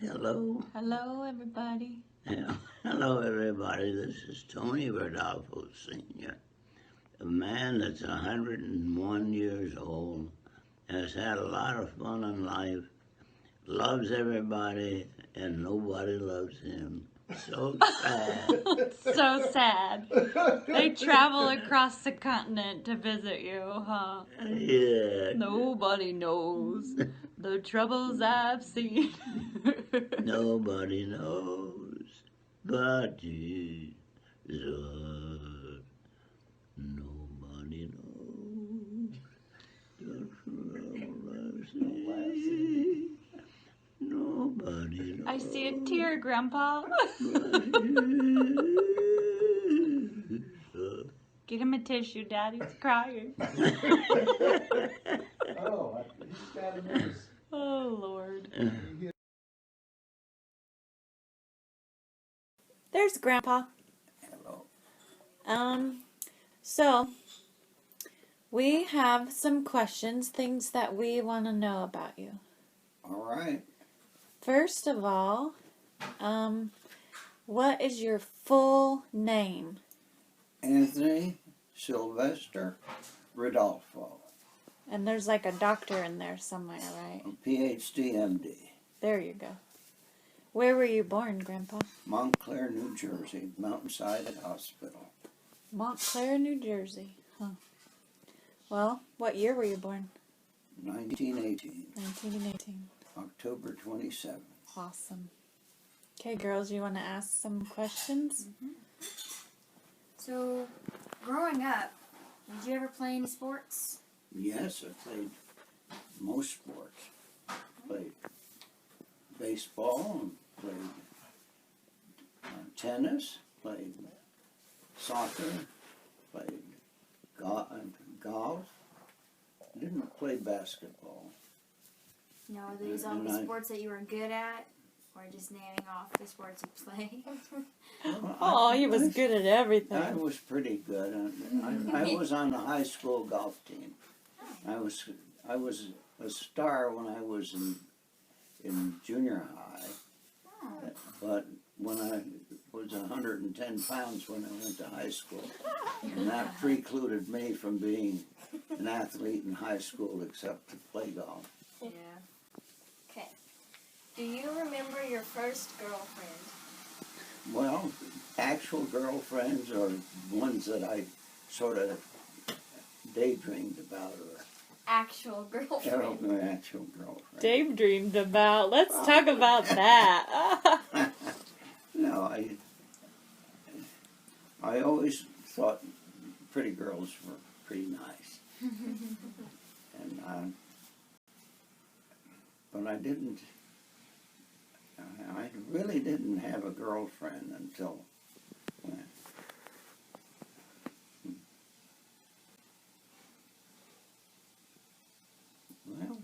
Hello. Hello, everybody. Yeah. Hello, everybody. This is Tony Ridolfo, Sr., a man that's 101 years old, has had a lot of fun in life, loves everybody, and nobody loves him. So sad. So sad. They travel across the continent to visit you, huh? Yeah. Nobody knows the troubles I've seen. Nobody knows but Jesus. Nobody knows the trouble I've seen. Nobody knows. I see a tear, Grandpa. Get him a tissue, Daddy's crying. Oh, he's got a nurse. Oh, Lord. There's Grandpa. Hello. So we have some questions, things that we want to know about you. All right. First of all, what is your full name? Anthony Sylvester Ridolfo, And there's like a doctor in there somewhere, right? PhD, MD, There you go. Where were you born, Grandpa? Montclair, New Jersey, Mountainside Hospital. Montclair, New Jersey. Huh. Well, what year were you born? 1918, 1918. October 27th. Awesome. Okay, girls, you want to ask some questions? So, growing up, did you ever play any sports? Yes, I played most sports. Played baseball, and played tennis, played soccer, played golf. Didn't play basketball. No, are these all the sports that you were good at? Or just naming off the sports you play? Oh, he was good at everything. I was pretty good. I was on the high school golf team. I was a star when I was in junior high. Oh. But when I was 110 pounds when I went to high school, and that precluded me from being an athlete in high school except to play golf. Yeah. Okay. Do you remember your first girlfriend? Well, actual girlfriends or ones that I sort of daydreamed about, or Actual girlfriend. actual girlfriend. Dave dreamed about. Let's talk about that. No, I always thought pretty girls were pretty nice, and but I didn't. I really didn't have a girlfriend until. Well,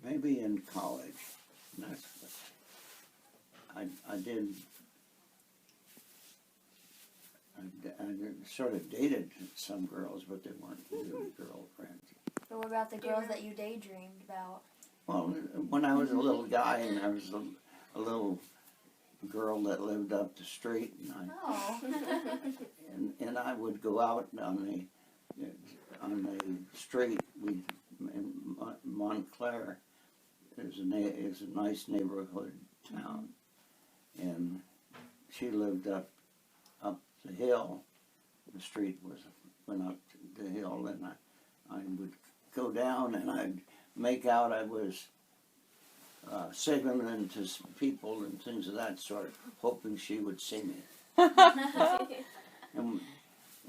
maybe in college. That's what I did. I sort of dated some girls, but they weren't really girlfriends. But what about the girls that you daydreamed about? Well, when I was a little guy and I was a little girl that lived up the street, Oh. and I would go out on the street. In Montclair is a nice neighborhood town, and she lived up the hill. The street went up the hill, and I would go down and I'd make out I was signaling to people and things of that sort, hoping she would see me.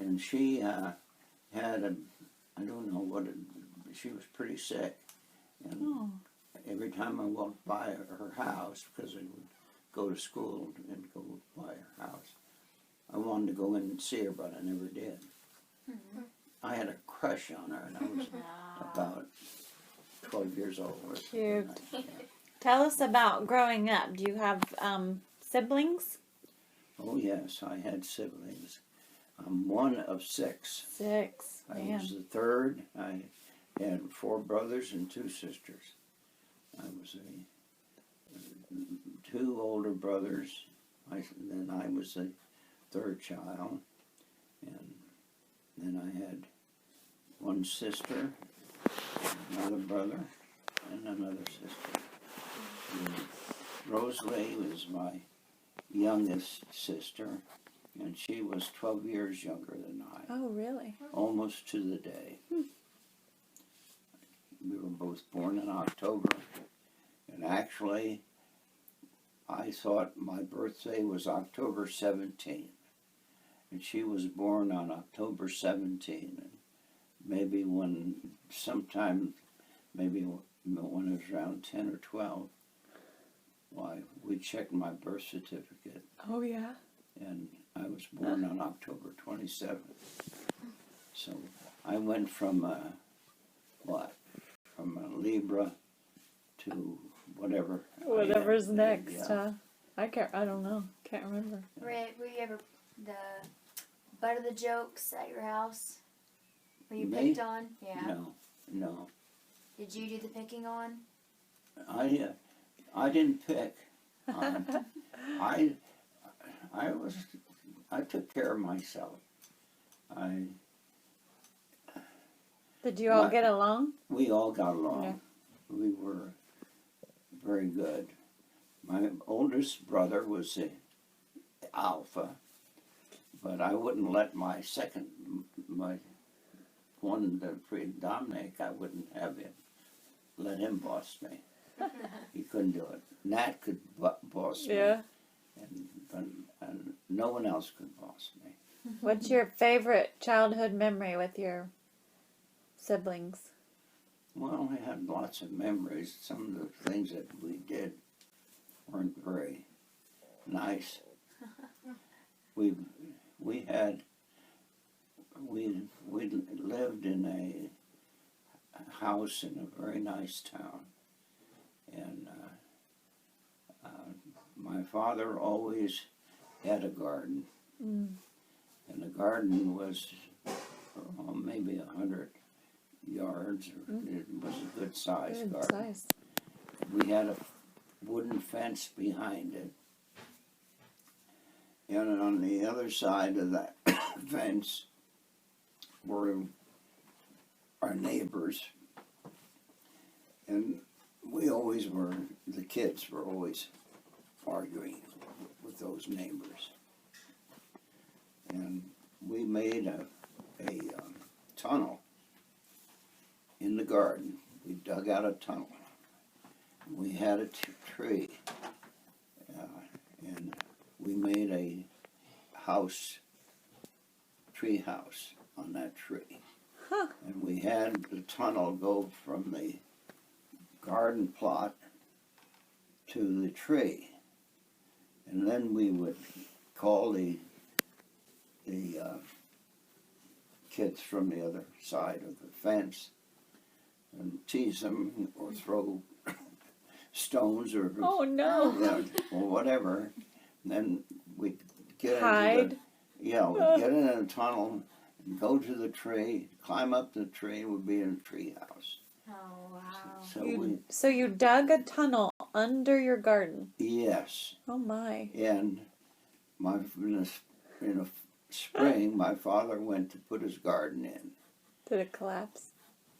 And she had I don't know what, she was pretty sick. And every time I walked by her house, because I would go to school and go by her house, I wanted to go in and see her, but I never did. I had a crush on her, and I was about 12 years old. Cute. Tell us about growing up. Do you have siblings? Oh, yes, I had siblings. I'm one of six. Six. I Man. was the third. and 4 brothers and 2 sisters. I was 2 older brothers, then I was the 3rd child, and then I had 1 sister, another brother, and another sister. And Rosalie was my youngest sister, and she was 12 years younger than I, Oh, really? almost to the day. We were both born in October, and actually, I thought my birthday was October 17, and she was born on October 17, and maybe sometime, maybe when it was around 10 or 12, why, we checked my birth certificate, Oh, yeah. and I was born on October 27th. So I went from from a Libra to whatever. Whatever's Yeah, next, yeah. huh? I don't know. Can't remember. Rick, were you ever the butt of the jokes at your house? Were you Me? picked on? Yeah. No. Did you do the picking on? I didn't pick. I took care of myself. Did you all My- get along? We all got along. Yeah. We were very good. My oldest brother was the alpha, but I wouldn't let my one, Dominic, I wouldn't have him, let him boss me. He couldn't do it. Nat could boss me, Yeah. and no one else could boss me. What's your favorite childhood memory with your siblings? Well, we had lots of memories. Some of the things that we did weren't very nice. We lived in a house in a very nice town, and my father always had a garden, and the garden was maybe 100 yards. It was a good sized Good garden. size. We had a wooden fence behind it, and on the other side of that fence were our neighbors, and the kids were always arguing with those neighbors, and we made a tunnel in the garden. We dug out a tunnel. We had a tree, and we made a tree house on that tree. Huh. And we had the tunnel go from the garden plot to the tree. And then we would call the kids from the other side of the fence and tease them or throw stones or Oh, no. or whatever. And then we'd get Hide. we'd get in a tunnel and go to the tree, climb up the tree, would be in a tree house. Oh, wow. So You dug a tunnel under your garden. yes, Oh, my. and in the spring, my father went to put his garden in, Did it collapse?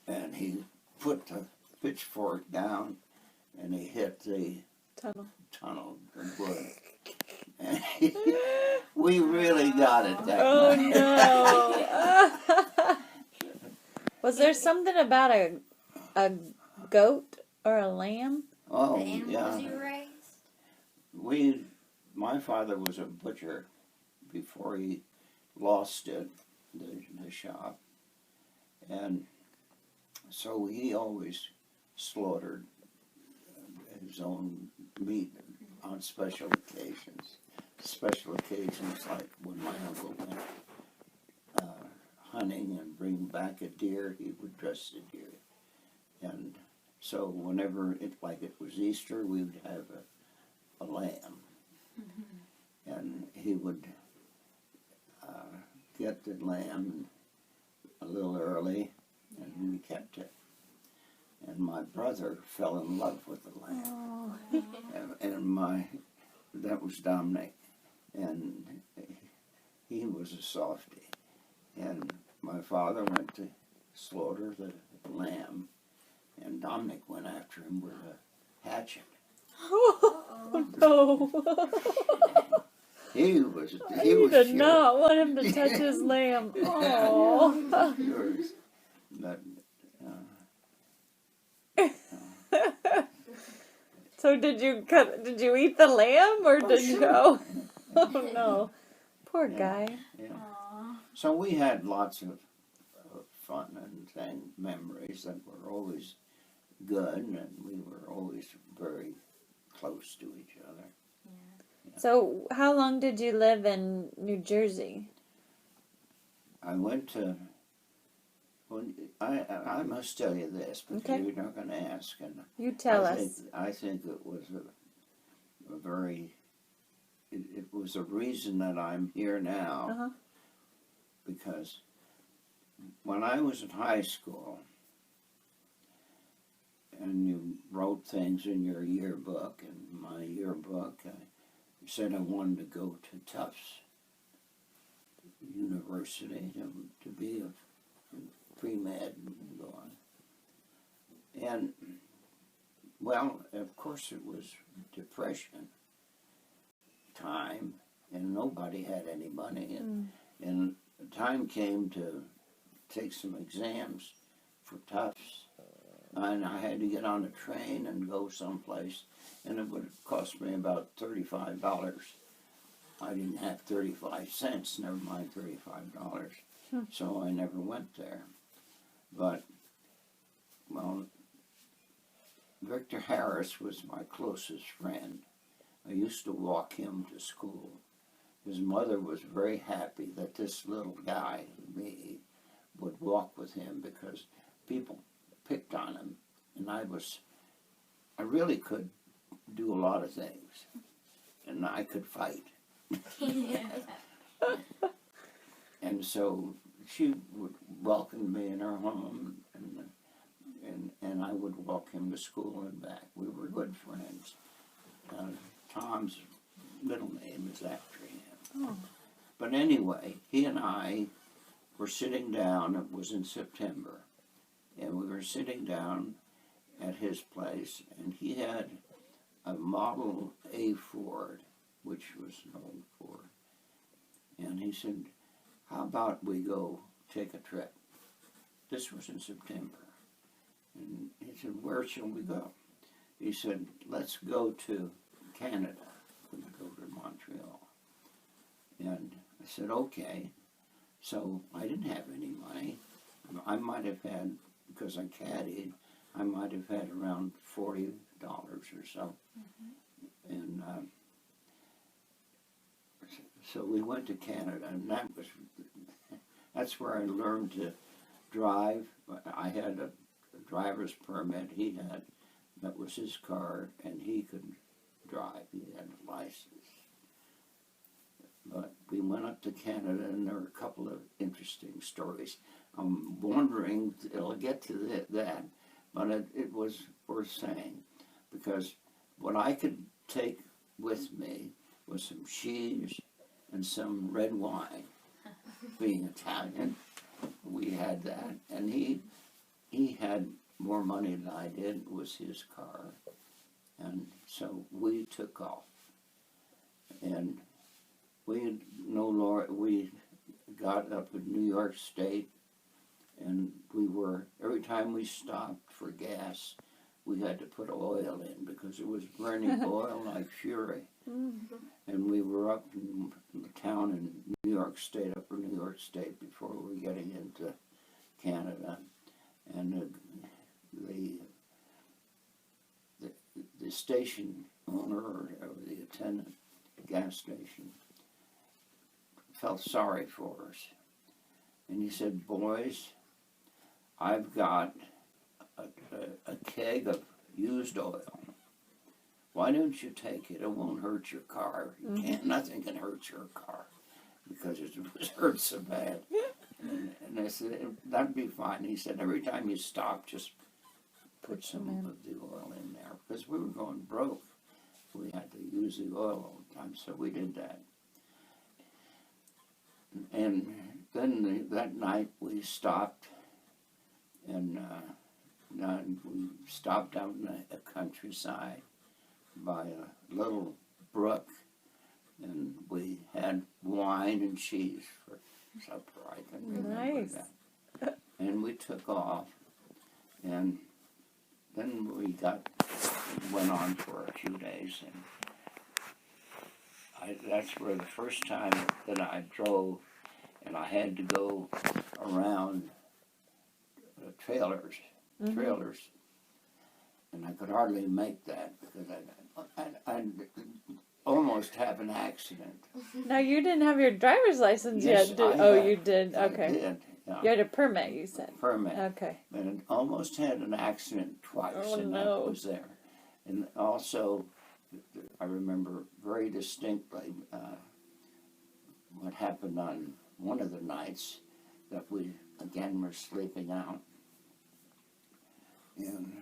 and he put the pitchfork down, and he hit the Tunnel. the wood. And we really got it that Oh, night. no. Was there something about a goat or a lamb? Oh, The animals yeah. you raised? My father was a butcher before he lost it, the shop. And so he always slaughtered his own meat on special occasions. Special occasions like when my uncle went hunting and bring back a deer, he would dress the deer. And so whenever it was Easter, we would have a lamb. And he would get the lamb a little early, and we kept it. and my brother fell in love with the lamb. Oh. And that was Dominic, and he was a softie. And my father went to slaughter the lamb, and Dominic went after him with a hatchet. Oh, no. He was He did furious. not want him to touch his lamb. Oh. Furious. But, So did you eat the lamb or did you? sure. Oh no. Poor guy. Yeah. Aw. So we had lots of fun and memories that were always good, and we were always very close to each other. So how long did you live in New Jersey? I went to. I must tell you this, but Okay. you're not going to ask, and You tell I us. think it was a very. It was a reason that I'm here now, Uh-huh. because when I was in high school, and you wrote things in your yearbook, and my yearbook, I said I wanted to go to Tufts University to be a pre-med and go on. And, well, of course it was Depression time, and nobody had any money. And the time came to take some exams for Tufts, and I had to get on a train and go someplace, and it would cost me about $35. I didn't have 35 cents, never mind $35. So I never went there. But, well, Victor Harris was my closest friend. I used to walk him to school. His mother was very happy that this little guy, me, would walk with him because people picked on him, and I really could do a lot of things, and I could fight. And so she would welcome me in her home, and I would walk him to school and back. We were good friends. Tom's middle name is after him. Oh. But anyway, he and I were sitting down, it was in September, and we were sitting down at his place, and he had a Model A Ford, which was an old Ford. And he said, how about we go take a trip? This was in September. And he said, where shall we go? He said, let's go to Canada. We go to Montreal. And I said, okay. So I didn't have any money. I might have had, because I caddied, I might have had around $40 or so. And so we went to Canada, and that's where I learned to drive. I had a driver's permit. He had, that was his car, and he could drive. He had a license. But we went up to Canada, and there were a couple of interesting stories. I'm wondering, it'll get to that, but it was worth saying, because what I could take with me was some cheese and some red wine. Being Italian, we had that, and he had more money than I did. It was his car, and so we took off, and we got up in New York State, and every time we stopped for gas, we had to put oil in because it was burning oil like fury. And we were up in the town in New York State, upper New York State, before we were getting into Canada. And the station owner or the attendant at the gas station felt sorry for us. And he said, boys, I've got a keg of used oil. Why don't you take it? It won't hurt your car. You can't. Nothing can hurt your car because it was hurt so bad. And I said, that'd be fine. He said, every time you stop, just put some of the oil in there because we were going broke. We had to use the oil all the time, so we did that. And then that night we stopped, and we stopped out in the countryside by a little brook, and we had wine and cheese for supper. I can remember Nice. that. And we took off, and then we went on for a few days, and that's where the first time that I drove, and I had to go around trailers, and I could hardly make that because I almost have an accident. Now you didn't have your driver's license Yes, yet. Did, you did. Okay. I did. Yeah. You had a permit. You said. Permit. Okay. And almost had an accident twice, Oh, and no. that was there. And also, I remember very distinctly what happened on one of the nights that we again were sleeping out, and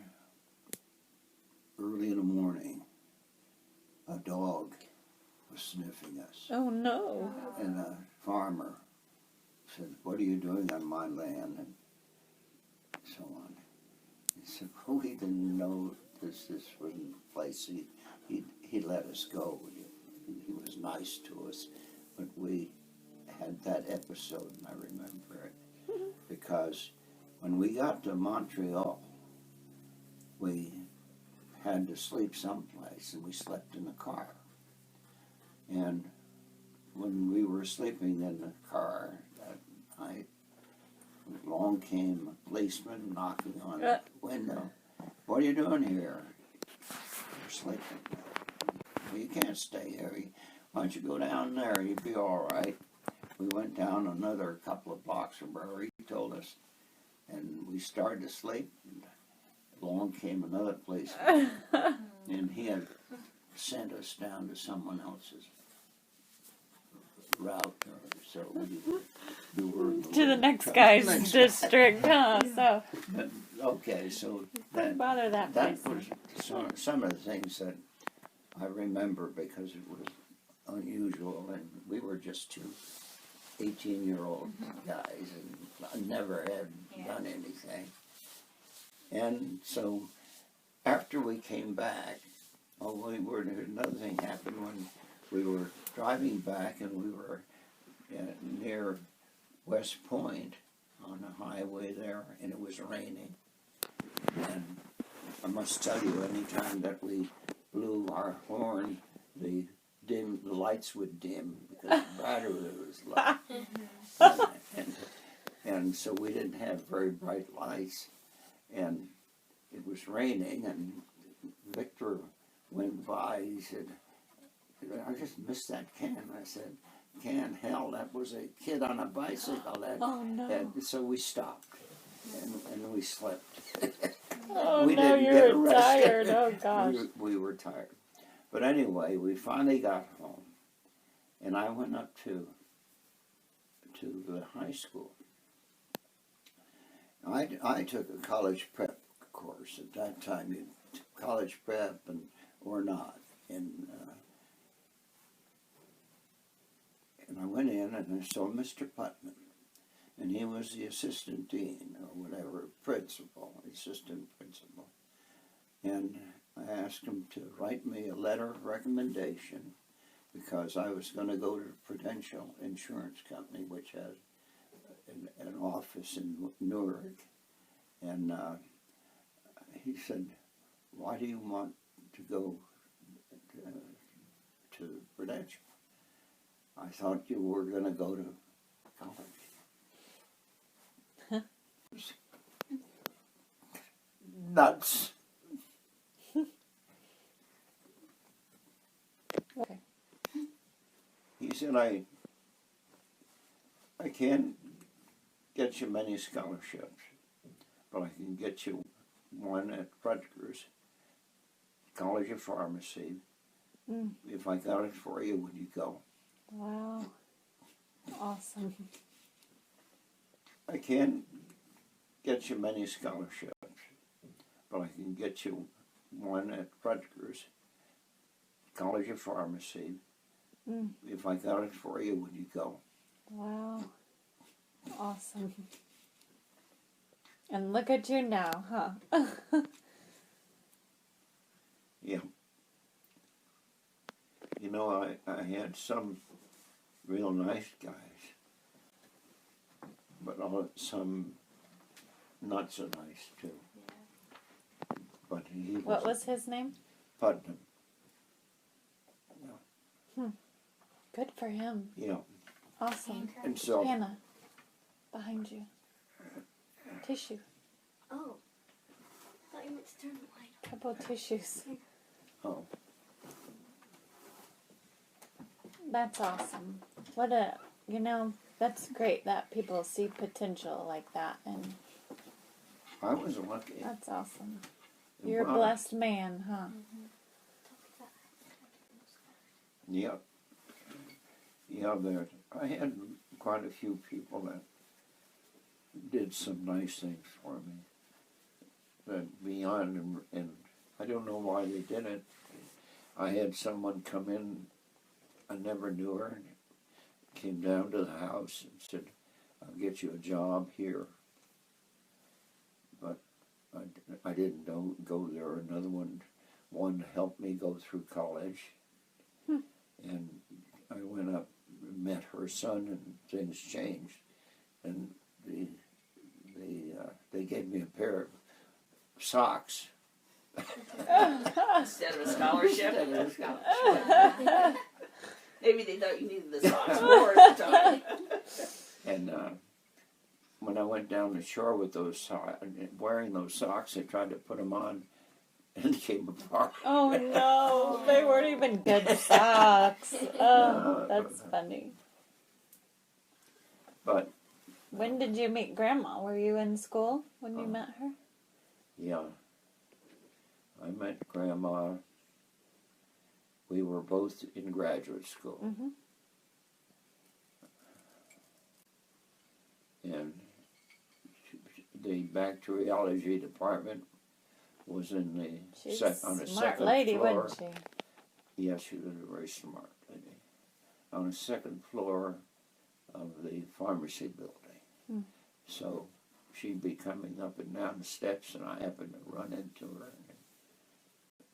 early in the morning, a dog was sniffing us, Oh no. and a farmer said, "What are you doing on my land?" and so on. He said, "Well, we didn't know this wasn't the place." He let us go. He was nice to us, but we had that episode, and I remember it because when we got to Montreal, we had to sleep someplace, and we slept in the car. And when we were sleeping in the car that night, along came a policeman knocking on the window. "What are you doing here?" "We're sleeping." "Well, you can't stay here. Why don't you go down there? You'll be all right." We went down another couple of blocks from where he told us, and we started to sleep. And along came another policeman, and he had sent us down to someone else's route, so we were To the next guy's Next district, huh? So But, okay, so don't bother that that place. was some of the things that I remember because it was unusual, and we were just two 18-year-old guys, and I never had done anything. And so after we came back, another thing happened when we were driving back, and we were near West Point on the highway there, and it was raining. And I must tell you, anytime that we blew our horn, the lights would dim because the battery was low. And so we didn't have very bright lights, and it was raining, and Victor went by. He said, "I just missed that can." I said, "Can? Hell, that was a kid on a bicycle." Oh no. And so we stopped, and we slept. Oh We no, didn't you get were arrested. tired. Oh gosh. We were tired. But anyway, we finally got home, and I went up to the high school. I took a college prep course. At that time, you took college prep or not. And I went in, and I saw Mr. Putnam, and he was the assistant dean or whatever, assistant principal. And I asked him to write me a letter of recommendation because I was going to go to Prudential Insurance Company, which has an office in Newark. And he said, "Why do you want to go to Prudential?" "I thought you were going to go to college." Nuts. Okay. He said, I can't get you many scholarships, but I can get you one at Rutgers College of Pharmacy. If I got it for you, would you go?" Wow. Awesome. "I can't get you many scholarships, but I can get you one at Rutgers College of Pharmacy. Mm. If I got it for you, would you go? Wow. Awesome. And look at you now, huh? Yeah. You know, I had some real nice guys, but some not so nice too. But he What was his name? Putnam. Good for him. Yeah. Awesome. And so Hannah, behind you. Tissue. Oh. I thought you meant to turn the light on. Couple tissues. oh, That's awesome. That's great that people see potential like that, and I was lucky. that's awesome. You're a Well, blessed man, huh? Yeah. Yeah, I had quite a few people that did some nice things for me. That beyond, and I don't know why they did it. I had someone come in, I never knew her, and came down to the house and said, I'll get you a job here. But I didn't go there. Another one helped me go through college. And I went up and met her son, and things changed. And they gave me a pair of socks. Instead of a scholarship. Instead of a scholarship. Maybe they thought you needed the socks more at the time. And when I went down the shore with those socks, wearing those socks, I tried to put them on, and came apart. Oh no, they weren't even good socks. Oh, that's funny. But When did you meet Grandma? Were you in school when you met her? yeah, I met Grandma. We were both in graduate school. Mm-hmm. And the bacteriology department was in the She's on the a smart second lady, floor. wasn't she? Yes, she was a very smart lady. On the second floor of the pharmacy building. Hmm. So she'd be coming up and down the steps, and I happened to run into her.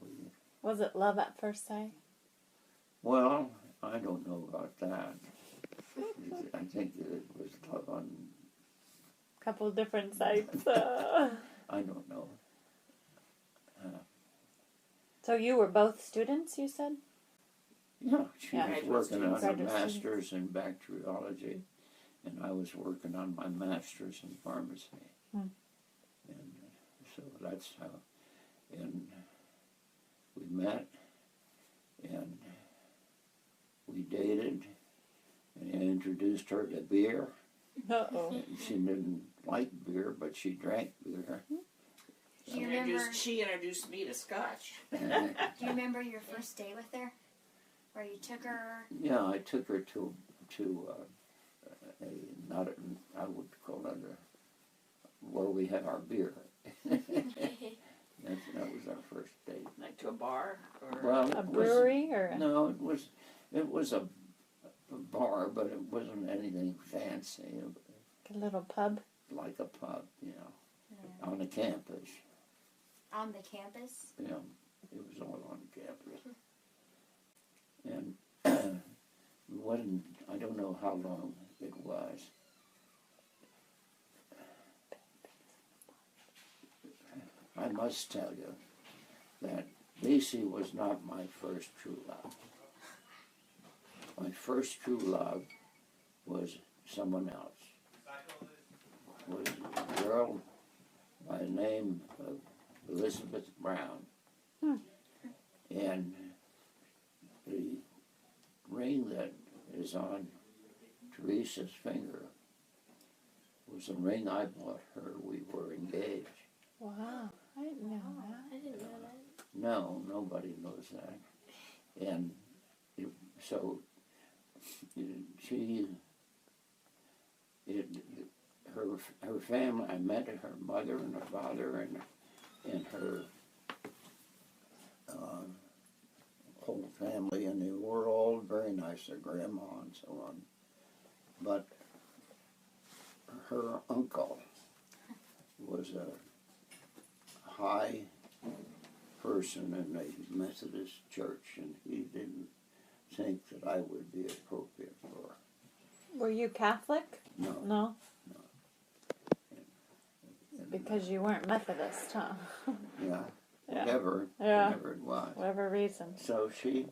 And Was it love at first sight? well, I don't know about that. I think it was love on. Couple different sites. I don't know. So you were both students, you said? Yeah, she Yeah. was Graduate working on students. her Graduate students. master's in bacteriology, and I was working on my master's in pharmacy. Hmm. And so that's how. And we met, and we dated, and I introduced her to beer. Uh-oh. And she didn't like beer, but she drank beer. Do you remember? She introduced me to Scotch. Do you remember your first day with her, where you took her? Yeah, I took her to I would call it where we had our beer. That was our first date. Like to a bar? Or Well, A it was- brewery or? No, it was a bar, but it wasn't anything fancy. A little pub? Like a pub, on the campus. On the campus? Yeah, it was all on campus. And I don't know how long it was. I must tell you that Lacey was not my first true love. My first true love was someone else. It was a girl by the name of Elizabeth Brown. And the ring that is on Teresa's finger was a ring I bought her. We were engaged. Wow, I didn't know that. I didn't know that. No, nobody knows that. And so her family, I met her mother and her father, and and her whole family, and they were all very nice, their grandma and so on. But her uncle was a high person in the Methodist church, and he didn't think that I would be appropriate for her. Were you Catholic? No. No? And, Because you weren't Methodist, huh? yeah, Yeah. whatever it was. Whatever reason. So she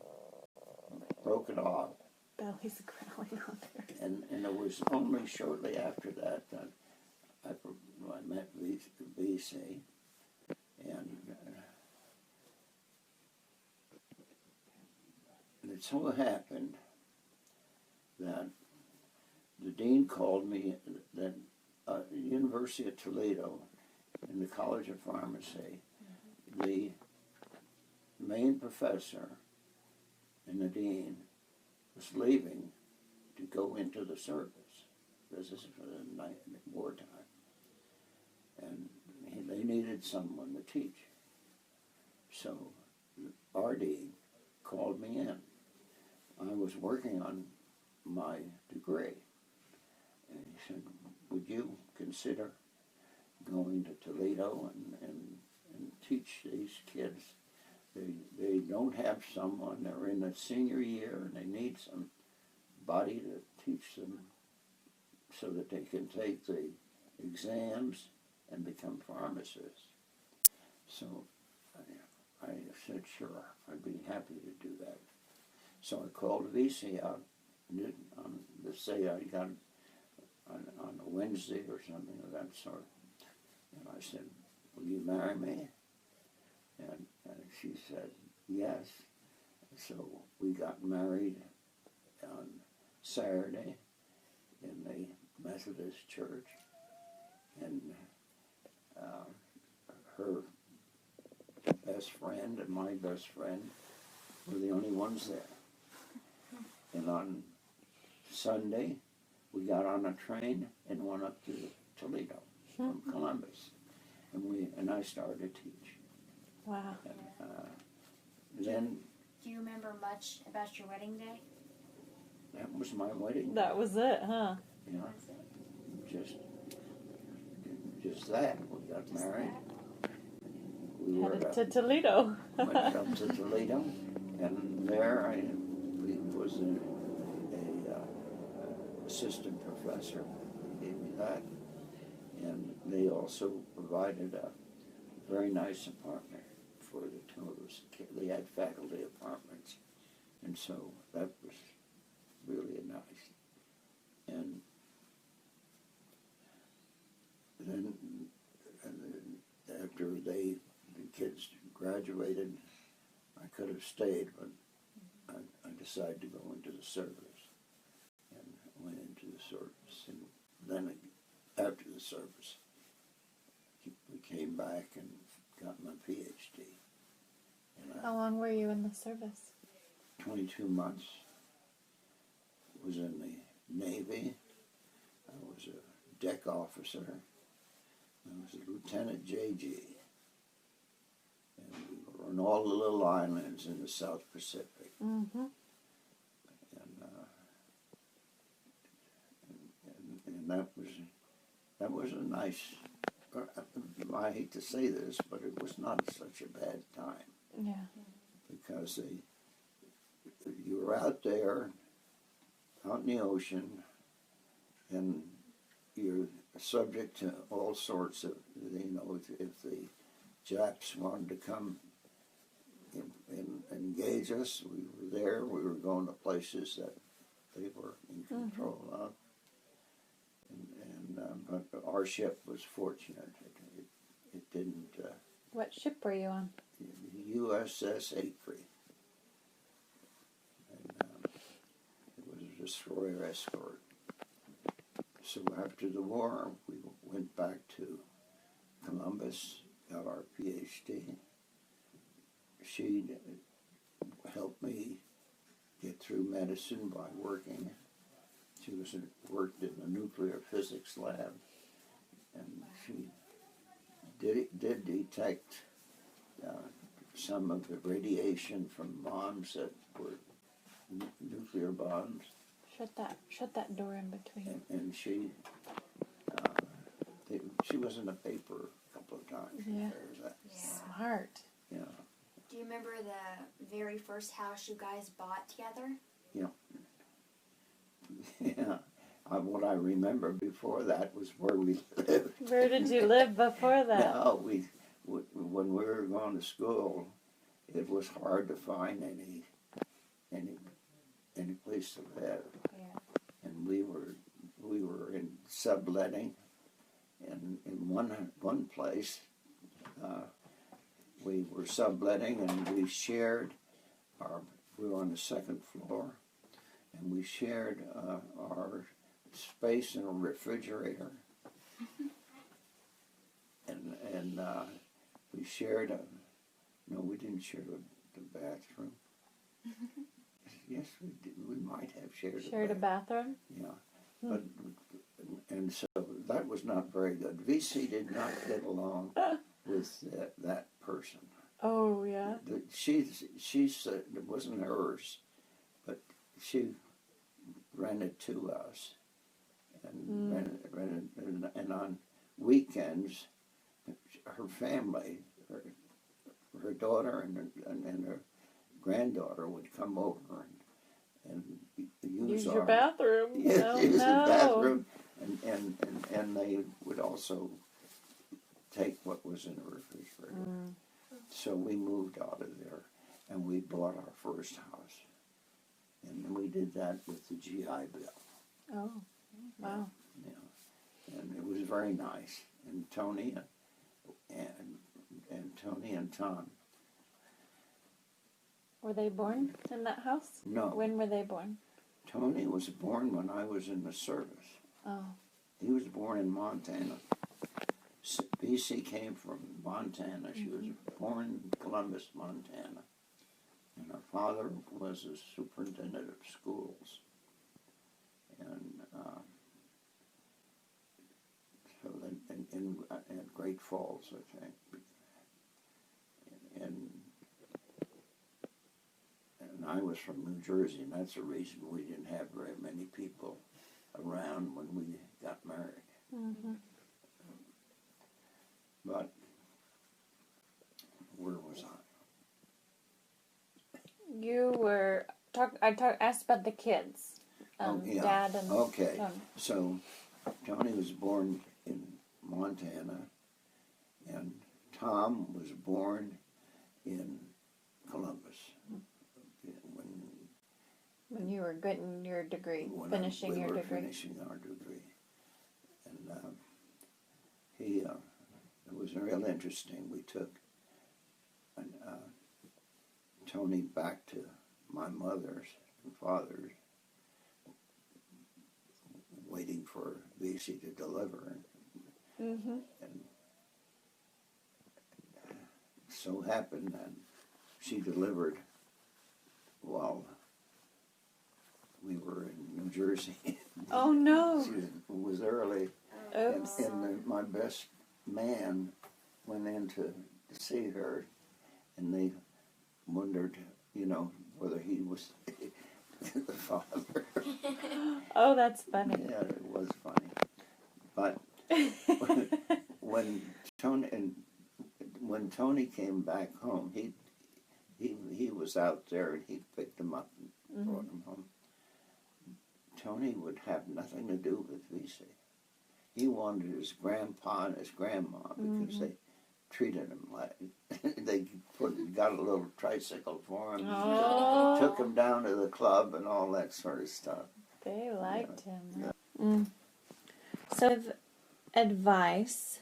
broke it off, Belly's growling on there. and it was only shortly after that that I met VC, and it so happened that the dean called me that the University of Toledo, in the College of Pharmacy, the main professor and the dean was leaving to go into the service. This is for the night wartime. And they needed someone to teach. So RD called me in. I was working on my degree. And he said, would you consider going to Toledo and teach these kids? They don't have someone, they're in the senior year, and they need somebody to teach them so that they can take the exams and become pharmacists. So I said, sure, I'd be happy to do that. So I called VC out on the say I got on a Wednesday or something of that sort. And I said, will you marry me? And she said, yes. So we got married on Saturday in the Methodist church. And her best friend and my best friend were the only ones there. And on Sunday, we got on a train and went up to Toledo from Columbus. And I started to teach. Wow. And then Do you remember much about your wedding day? that was my wedding. That was it, huh? Yeah, Was it? just that. We got Just married. that? We were Headed to Toledo. went up to Toledo, and there I was a assistant professor. He gave me that, and they also provided a very nice apartment for the two of us. They had faculty apartments, and so that was really nice. And then after the kids graduated, I could have stayed, but I decided to go into the service, and went into the service. And then after the service, we came back and got my PhD. And How long were you in the service? 22 months. Was in the Navy. I was a deck officer. I was a Lieutenant JG. And we were on all the little islands in the South Pacific. Mm-hmm. And that was a nice, I hate to say this, but it was not such a bad time. Yeah. Because you were out there, out in the ocean, and you're subject to all sorts of, if the Japs wanted to come and engage us, we were there. We were going to places that they were in control of. But our ship was fortunate. It didn't. What ship were you on? The USS Acree. And it was a destroyer escort. So after the war, we went back to Columbus, got our PhD. She helped me get through medicine by working. She worked in the nuclear physics lab, and she did detect some of the radiation from bombs that were nuclear bombs. Shut that door in between. And she was in the paper a couple of times. Yeah. Smart. Yeah. Do you remember the very first house you guys bought together? Yeah. Yeah. What I remember before that was where we lived. Where did you live before that? No, when we were going to school, it was hard to find any place to live. Yeah. And we were in subletting, and in one place, we were subletting, and we were on the second floor, and we shared our space in a refrigerator, and we shared no, we didn't share the bathroom. Yes, we did. We might have shared a bathroom? Yeah, but and so that was not very good. VC did not get along with that person. Oh, yeah. She said it wasn't hers, but she rented to us, and rented, and on weekends, her family, her daughter and her granddaughter would come over and use your our bathroom. Yes, Oh, use no. the bathroom, and they would also take what was in the refrigerator. So we moved out of there, and we bought our first house, and we did that with the GI Bill. Oh, wow. Yeah, and it was very nice. And Tony and Tom. Were they born in that house? No, When were they born? Tony was born when I was in the service. Oh. He was born in Montana. BC came from Montana. She was born in Columbus, Montana. And her father was a superintendent of schools. And so in Great Falls, I think. And I was from New Jersey, and that's the reason we didn't have very many people around when we got married. Mm-hmm. But where was I? You were asked about the kids. Yeah. Dad and Okay. Tony. So Tony was born in Montana, and Tom was born in Columbus. When you were getting your degree, finishing we your were degree. finishing our degree. And it was real interesting. We took Tony back to my mother's and father's, waiting for VC to deliver. Mm-hmm. And so happened that she delivered while we were in New Jersey. Oh, no. She was early, Oops. and my best man went in to see her, and they wondered, whether he was the father. Oh, that's funny. Yeah, it was funny. But when Tony came back home, he was out there, and he picked him up and brought him home. Tony would have nothing to do with VC. He wanted his grandpa and his grandma because they treated him like they got a little tricycle for him, Oh. took him down to the club and all that sort of stuff. They liked him. Yeah. So, advice,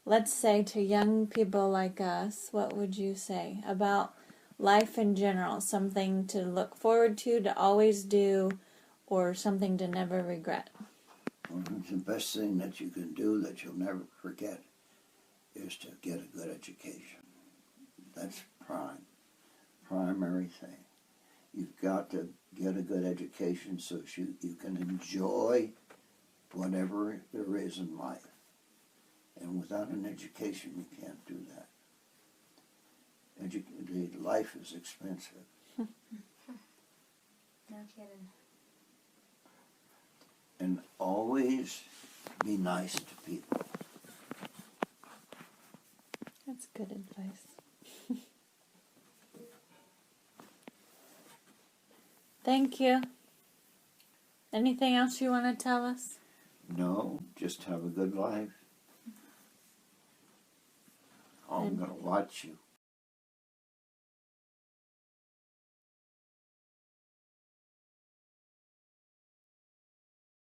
let's say to young people like us, what would you say about life in general? Something to look forward to always do, or something to never regret? Well, the best thing that you can do that you'll never forget is to get a good education. That's primary thing. You've got to get a good education so you can enjoy whatever there is in life. And without an education, you can't do that. the life is expensive. No kidding. And always be nice to people. That's good advice. Thank you. Anything else you want to tell us? No, just have a good life. I'm And- going to watch you.